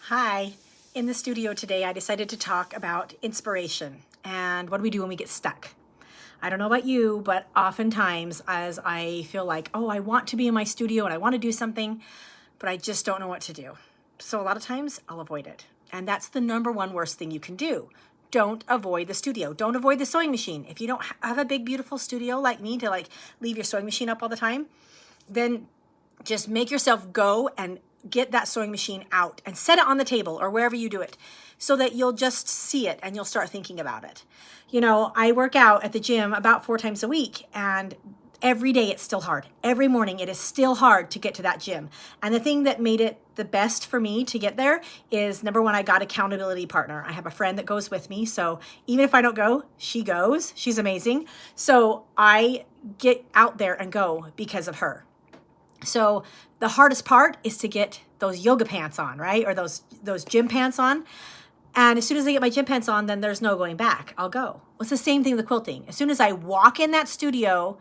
Hi. In the studio today, I decided to talk about inspiration and what do we do when we get stuck. I don't know about you, but oftentimes as I feel like, oh, I want to be in my studio and I want to do something, but I just don't know what to do. So a lot of times I'll avoid it. And that's the number one worst thing you can do. Don't avoid the studio. Don't avoid the sewing machine. If you don't have a big, beautiful studio like me to leave your sewing machine up all the time, then just make yourself go and get that sewing machine out and set it on the table or wherever you do it so that you'll just see it and you'll start thinking about it. You know, I work out at the gym about 4 times a week, and every day it's still hard. Every morning it is still hard to get to that gym. And the thing that made it the best for me to get there is, number one, I got accountability partner. I have a friend that goes with me. So even if I don't go, she goes. She's amazing. So I get out there and go because of her. So the hardest part is to get those yoga pants on, right? Or those gym pants on. And as soon as I get my gym pants on, then there's no going back. I'll go. It's the same thing with quilting. As soon as I walk in that studio,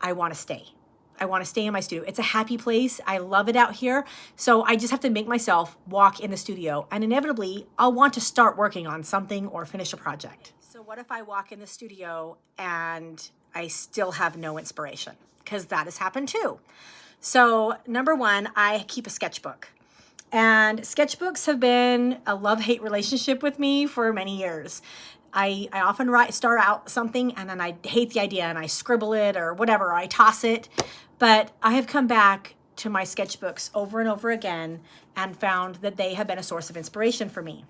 I want to stay. I want to stay in my studio. It's a happy place. I love it out here. So I just have to make myself walk in the studio. And inevitably, I'll want to start working on something or finish a project. So what if I walk in the studio and I still have no inspiration? Because that has happened too. So number one, I keep a sketchbook. And sketchbooks have been a love-hate relationship with me for many years. I often start out something and then I hate the idea and I scribble it or whatever, or I toss it. But I have come back to my sketchbooks over and over again and found that they have been a source of inspiration for me.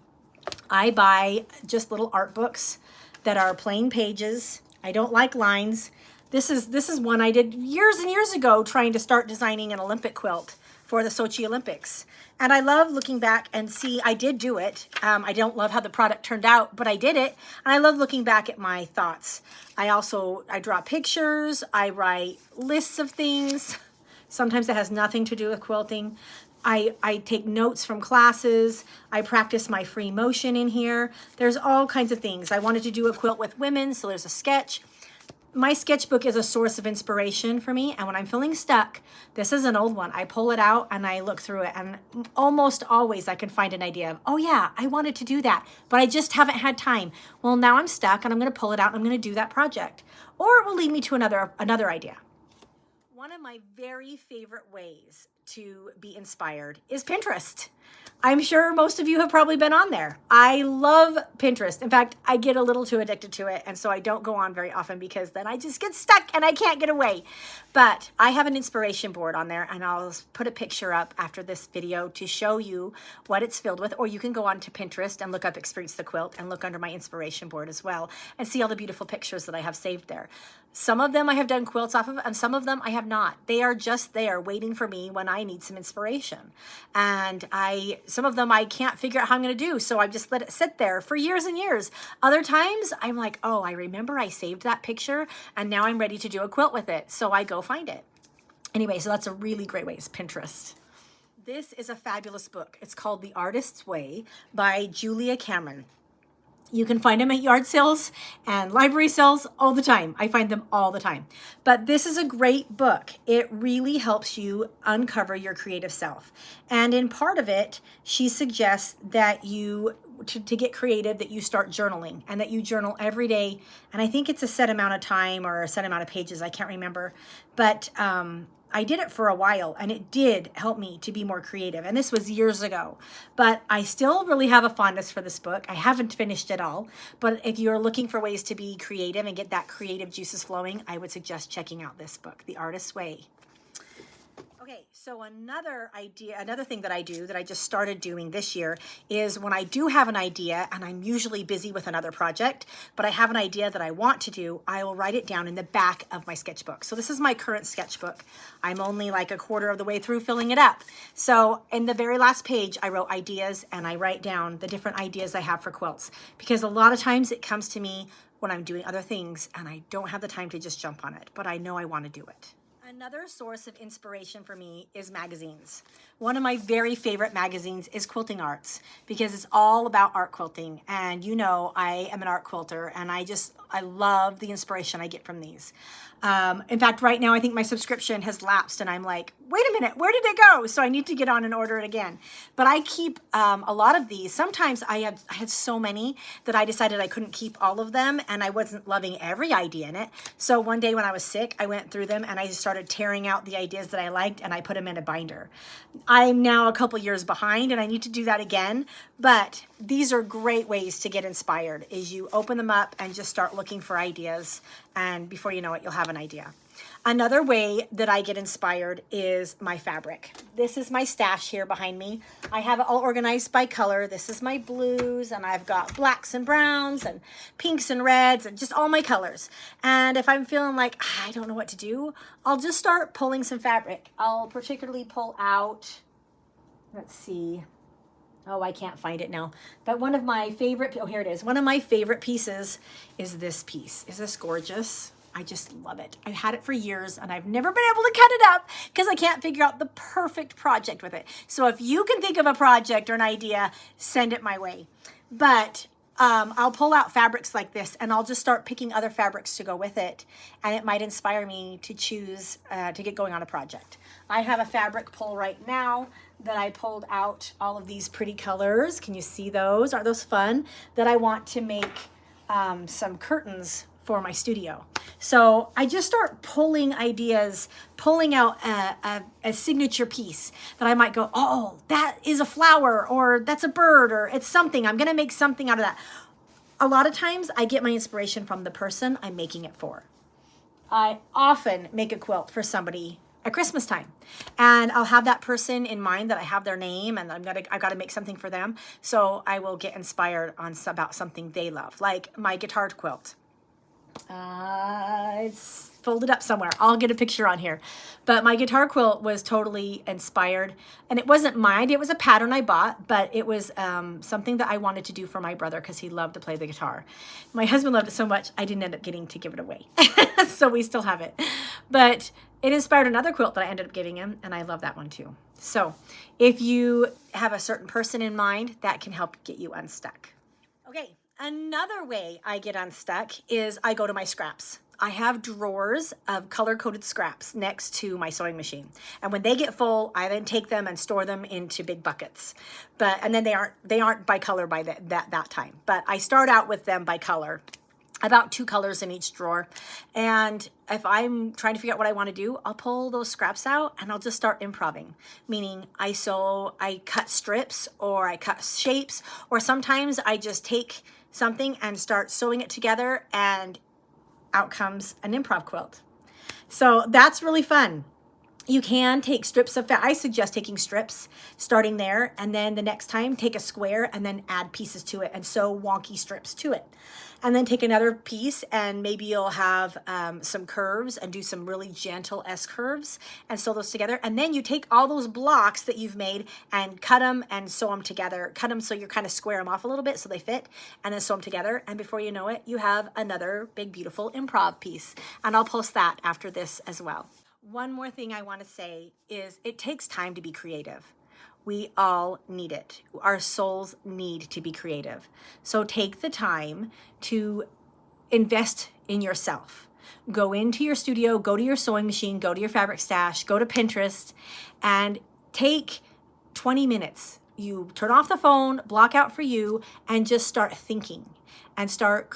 I buy just little art books that are plain pages. I don't like lines. This is one I did years and years ago trying to start designing an Olympic quilt for the Sochi Olympics. And I love looking back and see I did do it. I don't love how the product turned out, but I did it. And I love looking back at my thoughts. I draw pictures. I write lists of things. Sometimes it has nothing to do with quilting. I take notes from classes. I practice my free motion in here. There's all kinds of things. I wanted to do a quilt with women, so there's a sketch. My sketchbook is a source of inspiration for me, and when I'm feeling stuck, this is an old one. I pull it out and I look through it, and almost always I can find an idea of, oh yeah, I wanted to do that, but I just haven't had time. Well, now I'm stuck and I'm going to pull it out and I'm going to do that project. Or it will lead me to another idea. One of my very favorite ways to be inspired is Pinterest. I'm sure most of you have probably been on there. I love Pinterest. In fact, I get a little too addicted to it, and so I don't go on very often because then I just get stuck and I can't get away. But I have an inspiration board on there, and I'll put a picture up after this video to show you what it's filled with, or you can go on to Pinterest and look up Experience the Quilt and look under my inspiration board as well and see all the beautiful pictures that I have saved there. Some of them I have done quilts off of, and some of them I have not. They are just there waiting for me when I need some inspiration. And some of them I can't figure out how I'm going to do, so I just let it sit there for years and years. Other times I'm like, oh, I remember I saved that picture and now I'm ready to do a quilt with it. So I go find it. Anyway, so that's a really great way, is Pinterest. This is a fabulous book. It's called The Artist's Way by Julia Cameron. You can find them at yard sales and library sales all the time. I find them all the time. But this is a great book. It really helps you uncover your creative self. And in part of it, she suggests that to get creative, that you start journaling and that you journal every day. And I think it's a set amount of time or a set amount of pages. I can't remember. But I did it for a while, and it did help me to be more creative. And this was years ago, but I still really have a fondness for this book. I haven't finished it all, but if you're looking for ways to be creative and get that creative juices flowing, I would suggest checking out this book, The Artist's Way. Okay, so another thing that I do that I just started doing this year is when I do have an idea and I'm usually busy with another project, but I have an idea that I want to do, I will write it down in the back of my sketchbook. So this is my current sketchbook. I'm only like a quarter of the way through filling it up. So in the very last page, I wrote ideas and I write down the different ideas I have for quilts, because a lot of times it comes to me when I'm doing other things and I don't have the time to just jump on it, but I know I want to do it. Another source of inspiration for me is magazines. One of my very favorite magazines is Quilting Arts because it's all about art quilting. And you know, I am an art quilter and I love the inspiration I get from these. In fact, right now, I think my subscription has lapsed and I'm like, wait a minute, where did it go? So I need to get on and order it again. But I keep a lot of these. Sometimes I had so many that I decided I couldn't keep all of them and I wasn't loving every idea in it. So one day when I was sick, I went through them and I started tearing out the ideas that I liked and I put them in a binder. I'm now a couple years behind and I need to do that again. But these are great ways to get inspired is you open them up and just start looking for ideas. And before you know it, you'll have an idea. Another way that I get inspired is my fabric. This is my stash here behind me. I have it all organized by color. This is my blues, and I've got blacks and browns and pinks and reds and just all my colors. And if I'm feeling like I don't know what to do, I'll just start pulling some fabric. I'll particularly pull out, let's see. Oh, I can't find it now. But one of my favorite, oh, here it is. One of my favorite pieces is this piece. Is this gorgeous? I just love it. I've had it for years and I've never been able to cut it up because I can't figure out the perfect project with it. So if you can think of a project or an idea, send it my way. But I'll pull out fabrics like this and I'll just start picking other fabrics to go with it. And it might inspire me to choose to get going on a project. I have a fabric pull right now that I pulled out all of these pretty colors. Can you see those? Are those fun? That I want to make some curtains for my studio. So I just start pulling ideas, pulling out a signature piece that I might go, oh, that is a flower, or that's a bird, or it's something. I'm gonna make something out of that. A lot of times I get my inspiration from the person I'm making it for. I often make a quilt for somebody at Christmas time, and I'll have that person in mind that I have their name and I've got to make something for them. So I will get inspired about something they love, like my guitar quilt. It's folded up somewhere. I'll get a picture on here. But my guitar quilt was totally inspired, and it wasn't mine. It was a pattern I bought, but it was something that I wanted to do for my brother because he loved to play the guitar. My husband loved it so much, I didn't end up getting to give it away. So we still have it. But it inspired another quilt that I ended up giving him, and I love that one too. So if you have a certain person in mind, that can help get you unstuck. Okay. Another way I get unstuck is I go to my scraps. I have drawers of color-coded scraps next to my sewing machine. And when they get full, I then take them and store them into big buckets. And then they aren't by color by that time. But I start out with them by color, about 2 colors in each drawer. And if I'm trying to figure out what I want to do, I'll pull those scraps out and I'll just start improving. Meaning I cut strips, or I cut shapes, or sometimes I just take something and start sewing it together, and out comes an improv quilt. So that's really fun. You can take strips of I suggest taking strips, starting there, and then the next time take a square and then add pieces to it and sew wonky strips to it. And then take another piece and maybe you'll have some curves and do some really gentle S curves and sew those together. And then you take all those blocks that you've made and cut them and sew them together. Cut them so you're kind of square them off a little bit so they fit, and then sew them together. And before you know it, you have another big, beautiful improv piece. And I'll post that after this as well. One more thing I want to say is it takes time to be creative. We all need it. Our souls need to be creative. So take the time to invest in yourself. Go into your studio, go to your sewing machine, go to your fabric stash, go to Pinterest, and take 20 minutes. You turn off the phone, block out for you, and just start thinking. And start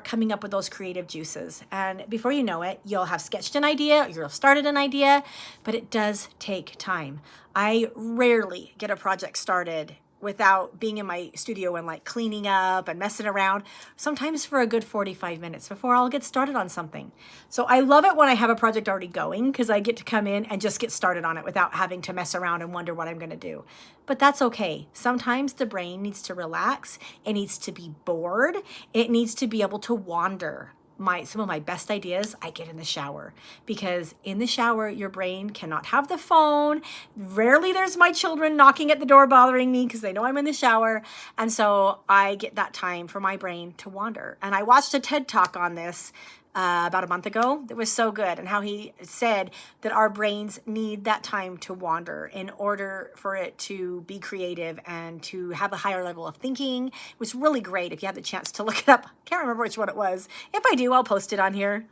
coming up with those creative juices. And before you know it, you'll have sketched an idea, or you'll have started an idea, but it does take time. I rarely get a project started without being in my studio and like cleaning up and messing around, sometimes for a good 45 minutes before I'll get started on something. So I love it when I have a project already going because I get to come in and just get started on it without having to mess around and wonder what I'm going to do. But that's okay. Sometimes the brain needs to relax. It needs to be bored. It needs to be able to wander. Some of my best ideas I get in the shower, because in the shower your brain cannot have the phone. Rarely there's my children knocking at the door bothering me because they know I'm in the shower, and so I get that time for my brain to wander. And I watched a TED Talk on this about a month ago that was so good, and how he said that our brains need that time to wander in order for it to be creative and to have a higher level of thinking. It was really great. If you had the chance to look it up, can't remember which one it was. If I do, I'll post it on here.